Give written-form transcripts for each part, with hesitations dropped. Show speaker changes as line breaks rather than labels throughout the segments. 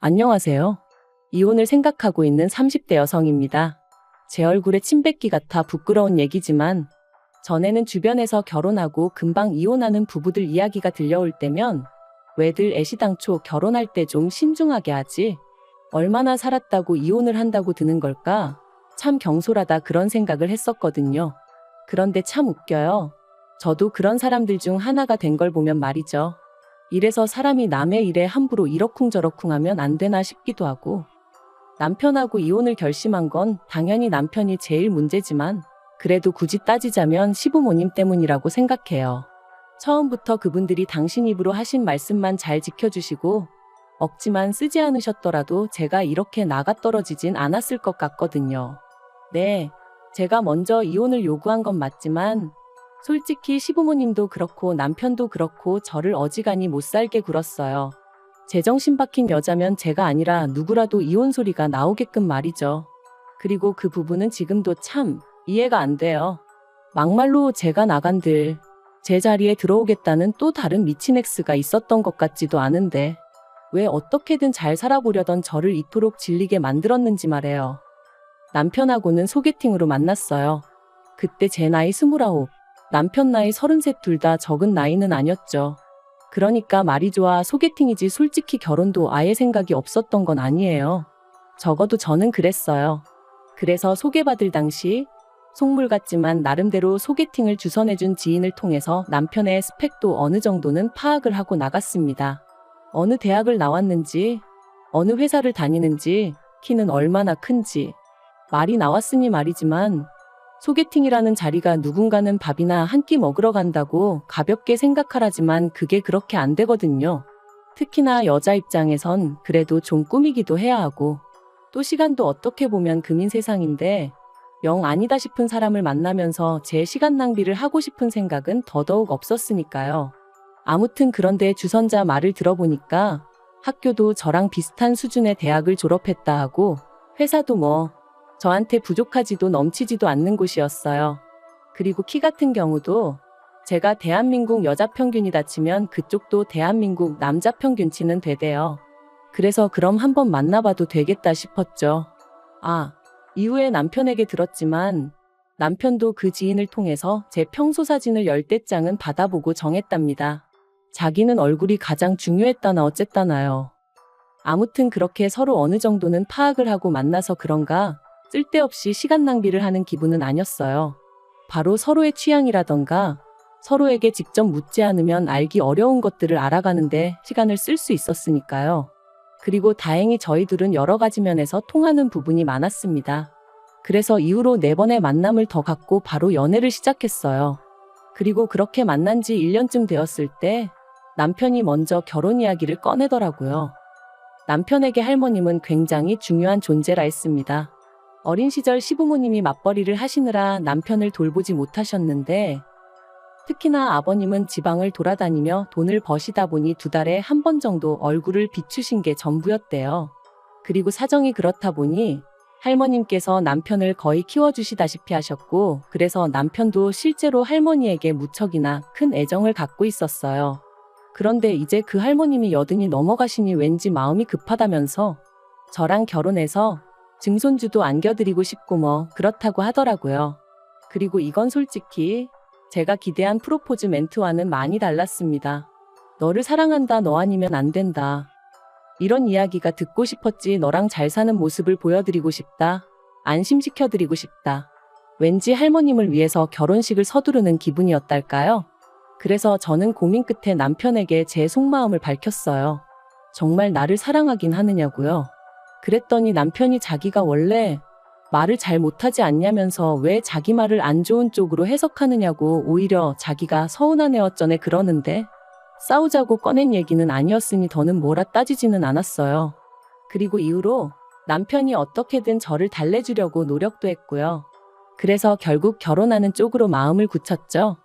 안녕하세요. 이혼을 생각하고 있는 30대 여성입니다. 제 얼굴에 침 뱉기 같아 부끄러운 얘기지만 전에는 주변에서 결혼하고 금방 이혼하는 부부들 이야기가 들려올 때면 왜들 애시당초 결혼할 때 좀 신중하게 하지? 얼마나 살았다고 이혼을 한다고 드는 걸까? 참 경솔하다 그런 생각을 했었거든요. 그런데 참 웃겨요. 저도 그런 사람들 중 하나가 된 걸 보면 말이죠. 이래서 사람이 남의 일에 함부로 이러쿵저러쿵 하면 안 되나 싶기도 하고, 남편하고 이혼을 결심한 건 당연히 남편이 제일 문제지만 그래도 굳이 따지자면 시부모님 때문이라고 생각해요. 처음부터 그분들이 당신 입으로 하신 말씀만 잘 지켜주시고 억지만 쓰지 않으셨더라도 제가 이렇게 나가떨어지진 않았을 것 같거든요. 네, 제가 먼저 이혼을 요구한 건 맞지만 솔직히 시부모님도 그렇고 남편도 그렇고 저를 어지간히 못 살게 굴었어요. 제정신 박힌 여자면 제가 아니라 누구라도 이혼 소리가 나오게끔 말이죠. 그리고 그 부분은 지금도 참 이해가 안 돼요. 막말로 제가 나간들 제 자리에 들어오겠다는 또 다른 미친 X가 있었던 것 같지도 않은데 왜 어떻게든 잘 살아보려던 저를 이토록 질리게 만들었는지 말해요. 남편하고는 소개팅으로 만났어요. 그때 제 나이 29, 남편 나이 33 둘 다 적은 나이는 아니었죠. 그러니까 말이 좋아 소개팅이지 솔직히 결혼도 아예 생각이 없었던 건 아니에요. 적어도 저는 그랬어요. 그래서 소개받을 당시 속물 같지만 나름대로 소개팅을 주선해준 지인을 통해서 남편의 스펙도 어느 정도는 파악을 하고 나갔습니다. 어느 대학을 나왔는지, 어느 회사를 다니는지, 키는 얼마나 큰지. 말이 나왔으니 말이지만 소개팅이라는 자리가 누군가는 밥이나 한 끼 먹으러 간다고 가볍게 생각하라지만 그게 그렇게 안 되거든요. 특히나 여자 입장에선 그래도 좀 꾸미기도 해야 하고 또 시간도 어떻게 보면 금인 세상인데 영 아니다 싶은 사람을 만나면서 제 시간 낭비를 하고 싶은 생각은 더더욱 없었으니까요. 아무튼 그런데 주선자 말을 들어보니까 학교도 저랑 비슷한 수준의 대학을 졸업했다 하고 회사도 뭐 저한테 부족하지도 넘치지도 않는 곳이었어요. 그리고 키 같은 경우도 제가 대한민국 여자 평균이다 치면 그쪽도 대한민국 남자 평균치는 되대요. 그래서 그럼 한번 만나봐도 되겠다 싶었죠. 이후에 남편에게 들었지만 남편도 그 지인을 통해서 제 평소 사진을 10대장은 받아보고 정했답니다. 자기는 얼굴이 가장 중요했다나 어쨌다나요. 아무튼 그렇게 서로 어느 정도는 파악을 하고 만나서 그런가 쓸데없이 시간 낭비를 하는 기분은 아니었어요. 바로 서로의 취향이라던가 서로에게 직접 묻지 않으면 알기 어려운 것들을 알아가는데 시간을 쓸 수 있었으니까요. 그리고 다행히 저희들은 여러 가지 면에서 통하는 부분이 많았습니다. 그래서 이후로 4번의 만남을 더 갖고 바로 연애를 시작했어요. 그리고 그렇게 만난 지 1년쯤 되었을 때 남편이 먼저 결혼 이야기를 꺼내더라고요. 남편에게 할머님은 굉장히 중요한 존재라 했습니다. 어린 시절 시부모님이 맞벌이를 하시느라 남편을 돌보지 못하셨는데 특히나 아버님은 지방을 돌아다니며 돈을 버시다 보니 2달에 한 번 정도 얼굴을 비추신 게 전부였대요. 그리고 사정이 그렇다 보니 할머님께서 남편을 거의 키워주시다시피 하셨고 그래서 남편도 실제로 할머니에게 무척이나 큰 애정을 갖고 있었어요. 그런데 이제 그 할머님이 80이 넘어가시니 왠지 마음이 급하다면서 저랑 결혼해서 증손주도 안겨드리고 싶고 뭐 그렇다고 하더라고요. 그리고 이건 솔직히 제가 기대한 프로포즈 멘트와는 많이 달랐습니다. 너를 사랑한다, 너 아니면 안 된다. 이런 이야기가 듣고 싶었지. 너랑 잘 사는 모습을 보여드리고 싶다. 안심시켜드리고 싶다. 왠지 할머님을 위해서 결혼식을 서두르는 기분이었달까요? 그래서 저는 고민 끝에 남편에게 제 속마음을 밝혔어요. 정말 나를 사랑하긴 하느냐고요. 그랬더니 남편이 자기가 원래 말을 잘 못하지 않냐면서 왜 자기 말을 안 좋은 쪽으로 해석하느냐고 오히려 자기가 서운한 애 어쩌네 그러는데 싸우자고 꺼낸 얘기는 아니었으니 더는 뭐라 따지지는 않았어요. 그리고 이후로 남편이 어떻게든 저를 달래주려고 노력도 했고요. 그래서 결국 결혼하는 쪽으로 마음을 굳혔죠.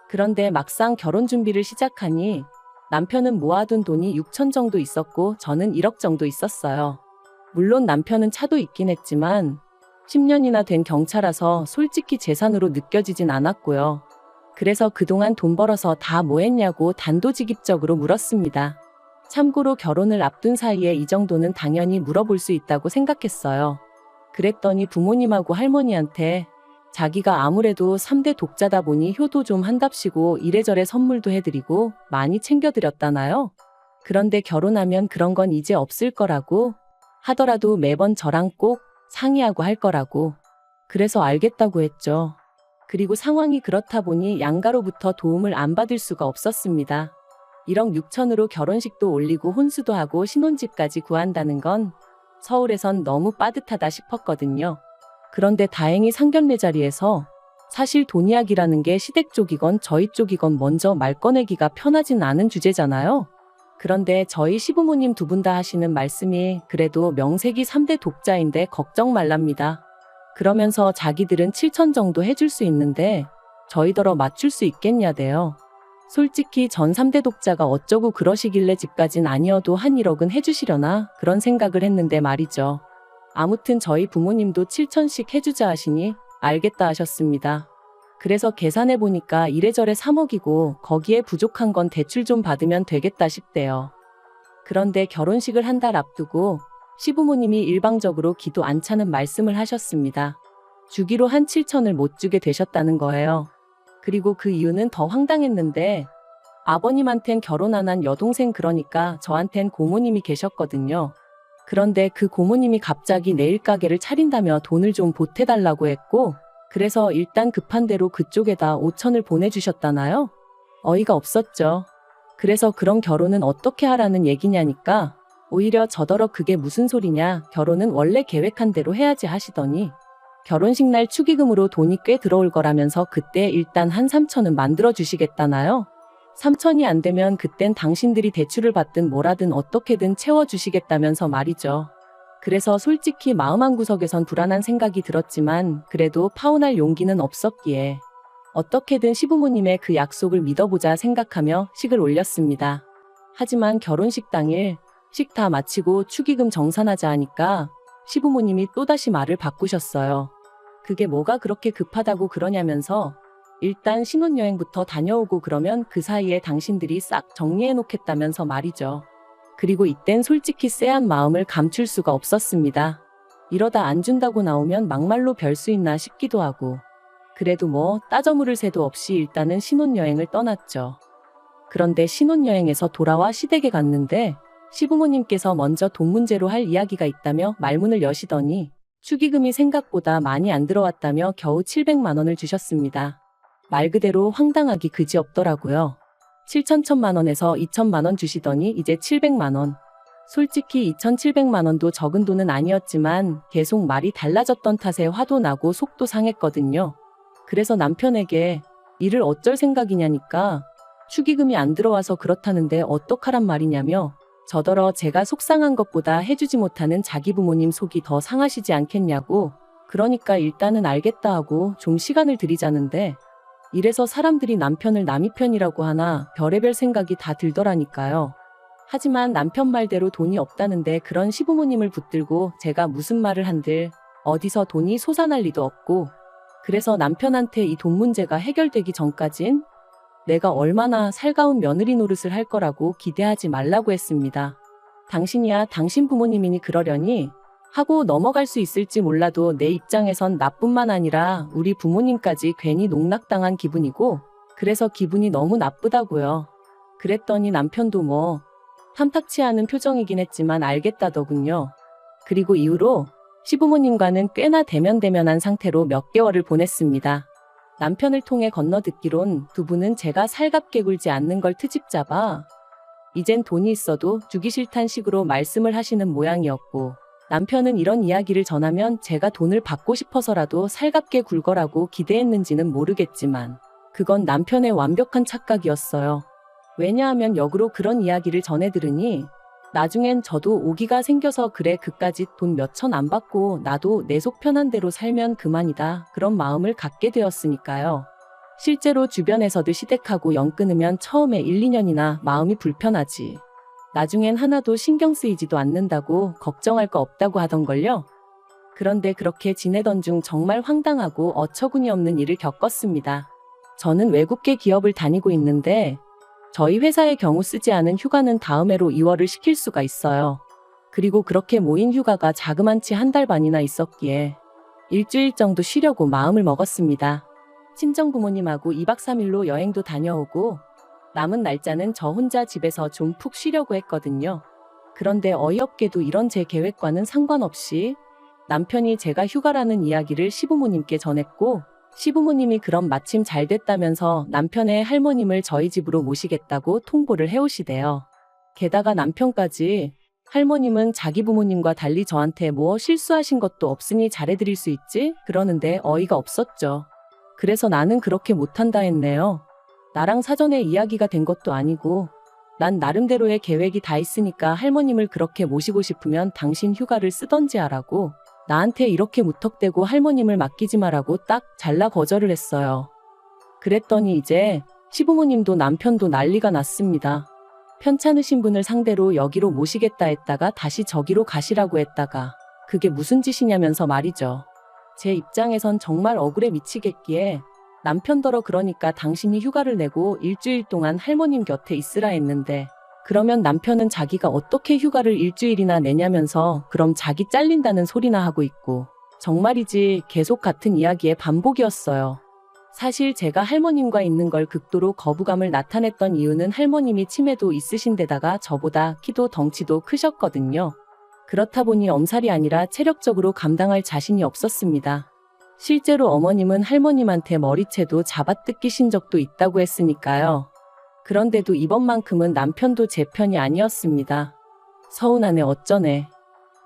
그런데 막상 결혼 준비를 시작하니 남편은 모아둔 돈이 6천 정도 있었고 저는 1억 정도 있었어요. 물론 남편은 차도 있긴 했지만 10년이나 된 경차라서 솔직히 재산으로 느껴지진 않았고요. 그래서 그동안 돈 벌어서 다 뭐 했냐고 단도직입적으로 물었습니다. 참고로 결혼을 앞둔 사이에 이 정도는 당연히 물어볼 수 있다고 생각했어요. 그랬더니 부모님하고 할머니한테 자기가 아무래도 3대 독자다 보니 효도 좀 한답시고 이래저래 선물도 해드리고 많이 챙겨드렸다나요? 그런데 결혼하면 그런 건 이제 없을 거라고 하더라도 매번 저랑 꼭 상의하고 할 거라고. 그래서 알겠다고 했죠. 그리고 상황이 그렇다 보니 양가로부터 도움을 안 받을 수가 없었습니다. 1억 6천으로 결혼식도 올리고 혼수도 하고 신혼집까지 구한다는 건 서울에선 너무 빠듯하다 싶었거든요. 그런데 다행히 상견례 자리에서 사실 돈 이야기라는 게 시댁 쪽이건 저희 쪽이건 먼저 말 꺼내기가 편하진 않은 주제잖아요. 그런데 저희 시부모님 두 분 다 하시는 말씀이 그래도 명색이 3대 독자인데 걱정 말랍니다. 그러면서 자기들은 7천 정도 해줄 수 있는데 저희더러 맞출 수 있겠냐대요. 솔직히 전 3대 독자가 어쩌고 그러시길래 집까진 아니어도 한 1억은 해주시려나 그런 생각을 했는데 말이죠. 아무튼 저희 부모님도 7천씩 해주자 하시니 알겠다 하셨습니다. 그래서 계산해보니까 이래저래 3억이고 거기에 부족한 건 대출 좀 받으면 되겠다 싶대요. 그런데 결혼식을 한 달 앞두고 시부모님이 일방적으로 기도 안 차는 말씀을 하셨습니다. 주기로 한 7천을 못 주게 되셨다는 거예요. 그리고 그 이유는 더 황당했는데 아버님한텐 결혼 안 한 여동생 그러니까 저한텐 고모님이 계셨거든요. 그런데 그 고모님이 갑자기 내일 가게를 차린다며 돈을 좀 보태달라고 했고 그래서 일단 급한 대로 그쪽에다 5천을 보내주셨다나요? 어이가 없었죠. 그래서 그럼 결혼은 어떻게 하라는 얘기냐니까 오히려 저더러 그게 무슨 소리냐 결혼은 원래 계획한 대로 해야지 하시더니 결혼식 날 축의금으로 돈이 꽤 들어올 거라면서 그때 일단 한 3천은 만들어주시겠다나요? 3천이 안 되면 그땐 당신들이 대출을 받든 뭐라든 어떻게든 채워주시겠다면서 말이죠. 그래서 솔직히 마음 한구석에선 불안한 생각이 들었지만 그래도 파혼할 용기는 없었기에 어떻게든 시부모님의 그 약속을 믿어보자 생각하며 식을 올렸습니다. 하지만 결혼식 당일 식 다 마치고 축의금 정산하자 하니까 시부모님이 또다시 말을 바꾸셨어요. 그게 뭐가 그렇게 급하다고 그러냐면서 일단 신혼여행부터 다녀오고 그러면 그 사이에 당신들이 싹 정리해놓겠다면서 말이죠. 그리고 이땐 솔직히 쎄한 마음을 감출 수가 없었습니다. 이러다 안 준다고 나오면 막말로 별 수 있나 싶기도 하고. 그래도 뭐 따져 물을 새도 없이 일단은 신혼여행을 떠났죠. 그런데 신혼여행에서 돌아와 시댁에 갔는데 시부모님께서 먼저 돈 문제로 할 이야기가 있다며 말문을 여시더니 축의금이 생각보다 많이 안 들어왔다며 겨우 700만 원을 주셨습니다. 말 그대로 황당하기 그지없더라고요. 7천천만 원에서 2천만 원 주시더니 이제 700만 원. 솔직히 2,700만 원도 적은 돈은 아니었지만 계속 말이 달라졌던 탓에 화도 나고 속도 상했거든요. 그래서 남편에게 이를 어쩔 생각이냐니까 축의금이 안 들어와서 그렇다는데 어떡하란 말이냐며 저더러 제가 속상한 것보다 해주지 못하는 자기 부모님 속이 더 상하시지 않겠냐고 그러니까 일단은 알겠다 하고 좀 시간을 드리자는데 이래서 사람들이 남편을 남이 편이라고 하나 별의별 생각이 다 들더라니까요. 하지만 남편 말대로 돈이 없다는데 그런 시부모님을 붙들고 제가 무슨 말을 한들 어디서 돈이 솟아날 리도 없고 그래서 남편한테 이 돈 문제가 해결되기 전까진 내가 얼마나 살가운 며느리 노릇을 할 거라고 기대하지 말라고 했습니다. 당신이야 당신 부모님이니 그러려니 하고 넘어갈 수 있을지 몰라도 내 입장에선 나뿐만 아니라 우리 부모님까지 괜히 농락당한 기분이고 그래서 기분이 너무 나쁘다고요. 그랬더니 남편도 뭐 탐탁치 않은 표정이긴 했지만 알겠다더군요. 그리고 이후로 시부모님과는 꽤나 대면대면한 상태로 몇 개월을 보냈습니다. 남편을 통해 건너듣기론 두 분은 제가 살갑게 굴지 않는 걸 트집 잡아 이젠 돈이 있어도 주기 싫단 식으로 말씀을 하시는 모양이었고 남편은 이런 이야기를 전하면 제가 돈을 받고 싶어서라도 살갑게 굴거라고 기대했는지는 모르겠지만 그건 남편의 완벽한 착각이었어요. 왜냐하면 역으로 그런 이야기를 전해 들으니 나중엔 저도 오기가 생겨서 그래 그까짓 돈 몇천 안 받고 나도 내 속 편한 대로 살면 그만이다 그런 마음을 갖게 되었으니까요. 실제로 주변에서도 시댁하고 연 끊으면 처음에 1, 2년이나 마음이 불편하지. 나중엔 하나도 신경 쓰이지도 않는다고 걱정할 거 없다고 하던걸요. 그런데 그렇게 지내던 중 정말 황당하고 어처구니 없는 일을 겪었습니다. 저는 외국계 기업을 다니고 있는데 저희 회사의 경우 쓰지 않은 휴가는 다음해로 이월을 시킬 수가 있어요. 그리고 그렇게 모인 휴가가 자그만치 한 달 반이나 있었기에 일주일 정도 쉬려고 마음을 먹었습니다. 친정 부모님하고 2박 3일로 여행도 다녀오고 남은 날짜는 저 혼자 집에서 좀 푹 쉬려고 했거든요. 그런데 어이없게도 이런 제 계획과는 상관없이 남편이 제가 휴가라는 이야기를 시부모님께 전했고, 시부모님이 그럼 마침 잘 됐다면서 남편의 할머님을 저희 집으로 모시겠다고 통보를 해오시대요. 게다가 남편까지 할머님은 자기 부모님과 달리 저한테 뭐 실수하신 것도 없으니 잘해드릴 수 있지? 그러는데 어이가 없었죠. 그래서 나는 그렇게 못한다 했네요. 나랑 사전에 이야기가 된 것도 아니고 난 나름대로의 계획이 다 있으니까 할머님을 그렇게 모시고 싶으면 당신 휴가를 쓰던지 하라고 나한테 이렇게 무턱대고 할머님을 맡기지 마라고 딱 잘라 거절을 했어요. 그랬더니 이제 시부모님도 남편도 난리가 났습니다. 편찮으신 분을 상대로 여기로 모시겠다 했다가 다시 저기로 가시라고 했다가 그게 무슨 짓이냐면서 말이죠. 제 입장에선 정말 억울해 미치겠기에 남편더러 그러니까 당신이 휴가를 내고 일주일 동안 할머님 곁에 있으라 했는데 그러면 남편은 자기가 어떻게 휴가를 일주일이나 내냐면서 그럼 자기 잘린다는 소리나 하고 있고 정말이지 계속 같은 이야기의 반복이었어요. 사실 제가 할머님과 있는 걸 극도로 거부감을 나타냈던 이유는 할머님이 치매도 있으신 데다가 저보다 키도 덩치도 크셨거든요. 그렇다 보니 엄살이 아니라 체력적으로 감당할 자신이 없었습니다. 실제로 어머님은 할머님한테 머리채도 잡아뜯기신 적도 있다고 했으니까요. 그런데도 이번만큼은 남편도 제 편이 아니었습니다. 서운하네 어쩌네.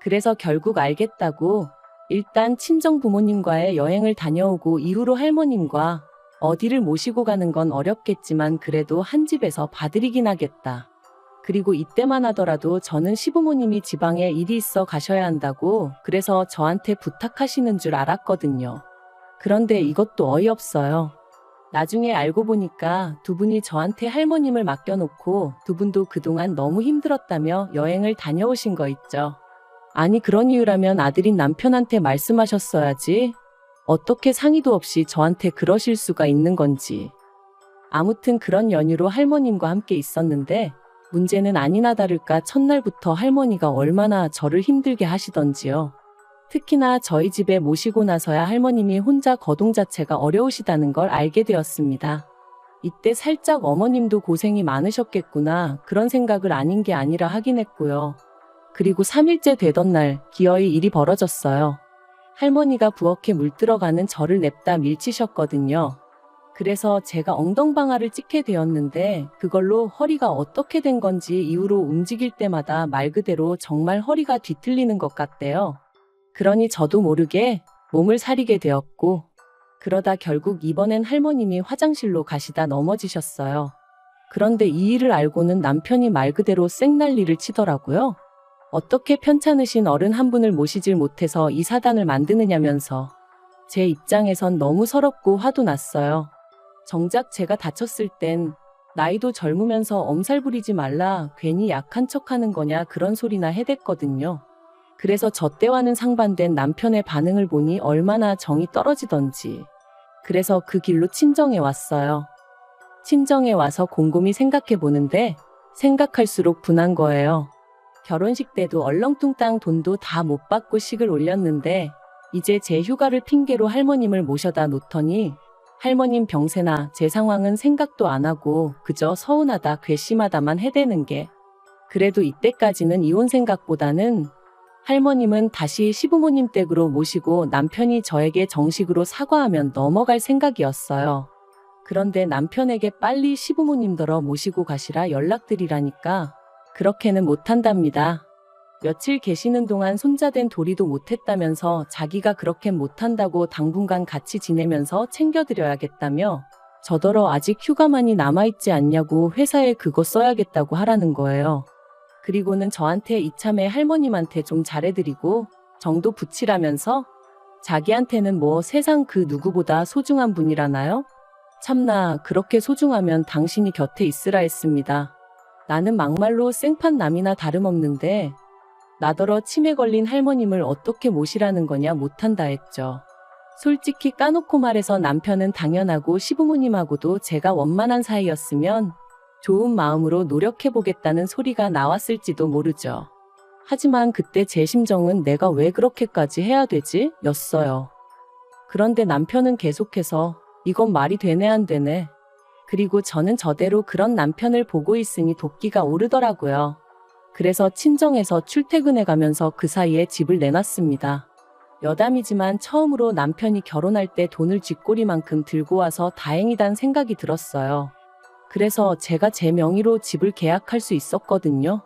그래서 결국 알겠다고 일단 친정 부모님과의 여행을 다녀오고 이후로 할머님과 어디를 모시고 가는 건 어렵겠지만 그래도 한 집에서 봐드리긴 하겠다. 그리고 이때만 하더라도 저는 시부모님이 지방에 일이 있어 가셔야 한다고 그래서 저한테 부탁하시는 줄 알았거든요. 그런데 이것도 어이없어요. 나중에 알고 보니까 두 분이 저한테 할머님을 맡겨놓고 두 분도 그동안 너무 힘들었다며 여행을 다녀오신 거 있죠. 아니 그런 이유라면 아들인 남편한테 말씀하셨어야지. 어떻게 상의도 없이 저한테 그러실 수가 있는 건지. 아무튼 그런 연유로 할머님과 함께 있었는데 문제는 아니나 다를까 첫날부터 할머니가 얼마나 저를 힘들게 하시던지요. 특히나 저희 집에 모시고 나서야 할머님이 혼자 거동 자체가 어려우시다는 걸 알게 되었습니다. 이때 살짝 어머님도 고생이 많으셨겠구나 그런 생각을 아닌 게 아니라 하긴 했고요. 그리고 3일째 되던 날 기어이 일이 벌어졌어요. 할머니가 부엌에 물 들어가는 저를 냅다 밀치셨거든요. 그래서 제가 엉덩방아를 찍게 되었는데 그걸로 허리가 어떻게 된 건지 이후로 움직일 때마다 말 그대로 정말 허리가 뒤틀리는 것 같대요. 그러니 저도 모르게 몸을 사리게 되었고 그러다 결국 이번엔 할머님이 화장실로 가시다 넘어지셨어요. 그런데 이 일을 알고는 남편이 말 그대로 쌩난리를 치더라고요. 어떻게 편찮으신 어른 한 분을 모시질 못해서 이 사단을 만드느냐면서 제 입장에선 너무 서럽고 화도 났어요. 정작 제가 다쳤을 땐 나이도 젊으면서 엄살 부리지 말라 괜히 약한 척하는 거냐 그런 소리나 해댔거든요. 그래서 저 때와는 상반된 남편의 반응을 보니 얼마나 정이 떨어지던지. 그래서 그 길로 친정에 왔어요. 친정에 와서 곰곰이 생각해 보는데 생각할수록 분한 거예요. 결혼식 때도 얼렁뚱땅 돈도 다 못 받고 식을 올렸는데 이제 제 휴가를 핑계로 할머님을 모셔다 놓더니 할머님 병세나 제 상황은 생각도 안 하고 그저 서운하다 괘씸하다만 해대는 게 그래도 이때까지는 이혼 생각보다는 할머님은 다시 시부모님 댁으로 모시고 남편이 저에게 정식으로 사과하면 넘어갈 생각이었어요. 그런데 남편에게 빨리 시부모님더러 모시고 가시라 연락드리라니까 그렇게는 못한답니다. 며칠 계시는 동안 손자된 도리도 못했다면서 자기가 그렇게 못한다고 당분간 같이 지내면서 챙겨드려야겠다며 저더러 아직 휴가만이 남아있지 않냐고 회사에 그거 써야겠다고 하라는 거예요. 그리고는 저한테 이참에 할머님한테 좀 잘해드리고 정도 붙이라면서 자기한테는 뭐 세상 그 누구보다 소중한 분이라나요? 참나 그렇게 소중하면 당신이 곁에 있으라 했습니다. 나는 막말로 생판남이나 다름없는데 나더러 치매 걸린 할머님을 어떻게 모시라는 거냐 못한다 했죠. 솔직히 까놓고 말해서 남편은 당연하고 시부모님하고도 제가 원만한 사이였으면 좋은 마음으로 노력해보겠다는 소리가 나왔을지도 모르죠. 하지만 그때 제 심정은 내가 왜 그렇게까지 해야 되지? 였어요. 그런데 남편은 계속해서 이건 말이 되네 안 되네. 그리고 저는 저대로 그런 남편을 보고 있으니 도끼가 오르더라고요. 그래서 친정에서 출퇴근해 가면서 그 사이에 집을 내놨습니다. 여담이지만 처음으로 남편이 결혼할 때 돈을 쥐꼬리만큼 들고 와서 다행이란 생각이 들었어요. 그래서 제가 제 명의로 집을 계약할 수 있었거든요.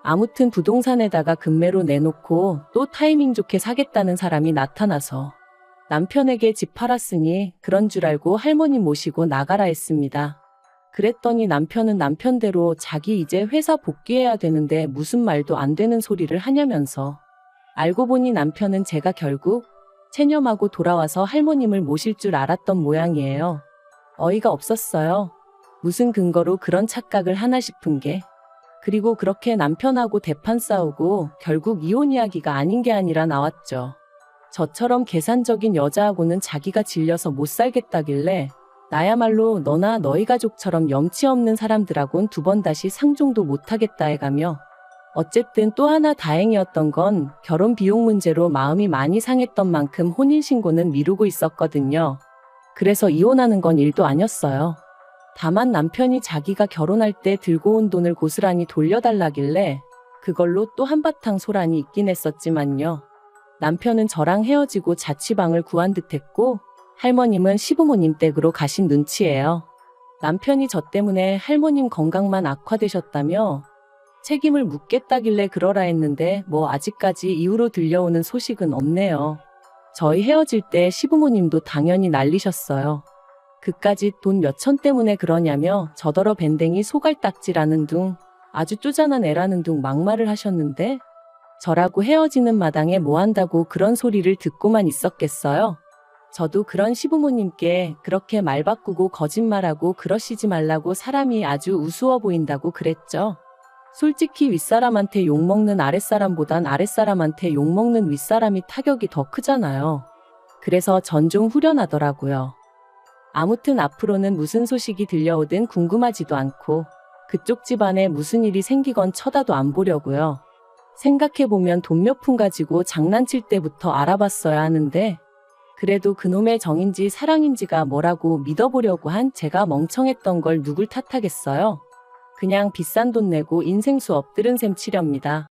아무튼 부동산에다가 금매로 내놓고 또 타이밍 좋게 사겠다는 사람이 나타나서 남편에게 집 팔았으니 그런 줄 알고 할머니 모시고 나가라 했습니다. 그랬더니 남편은 남편대로 자기 이제 회사 복귀해야 되는데 무슨 말도 안 되는 소리를 하냐면서. 알고 보니 남편은 제가 결국 체념하고 돌아와서 할머님을 모실 줄 알았던 모양이에요. 어이가 없었어요. 무슨 근거로 그런 착각을 하나 싶은 게. 그리고 그렇게 남편하고 대판 싸우고 결국 이혼 이야기가 아닌 게 아니라 나왔죠. 저처럼 계산적인 여자하고는 자기가 질려서 못 살겠다길래 나야말로 너나 너희 가족처럼 염치 없는 사람들하곤 두 번 다시 상종도 못하겠다 해가며 어쨌든 또 하나 다행이었던 건 결혼 비용 문제로 마음이 많이 상했던 만큼 혼인신고는 미루고 있었거든요. 그래서 이혼하는 건 일도 아니었어요. 다만 남편이 자기가 결혼할 때 들고 온 돈을 고스란히 돌려달라길래 그걸로 또 한바탕 소란이 있긴 했었지만요. 남편은 저랑 헤어지고 자취방을 구한 듯 했고 할머님은 시부모님 댁으로 가신 눈치예요. 남편이 저 때문에 할머님 건강만 악화되셨다며 책임을 묻겠다길래 그러라 했는데 뭐 아직까지 이후로 들려오는 소식은 없네요. 저희 헤어질 때 시부모님도 당연히 난리셨어요. 그까짓 돈 몇천 때문에 그러냐며 저더러 밴댕이 소갈딱지라는 둥 아주 쪼잔한 애라는 둥 막말을 하셨는데 저라고 헤어지는 마당에 뭐 한다고 그런 소리를 듣고만 있었겠어요? 저도 그런 시부모님께 그렇게 말 바꾸고 거짓말하고 그러시지 말라고 사람이 아주 우스워 보인다고 그랬죠. 솔직히 윗사람한테 욕먹는 아랫사람보단 아랫사람한테 욕먹는 윗사람이 타격이 더 크잖아요. 그래서 전 좀 후련하더라고요. 아무튼 앞으로는 무슨 소식이 들려오든 궁금하지도 않고 그쪽 집안에 무슨 일이 생기건 쳐다도 안 보려고요. 생각해보면 돈 몇 푼 가지고 장난칠 때부터 알아봤어야 하는데 그래도 그놈의 정인지 사랑인지가 뭐라고 믿어보려고 한 제가 멍청했던 걸 누굴 탓하겠어요. 그냥 비싼 돈 내고 인생 수업 들은 셈 치렵니다.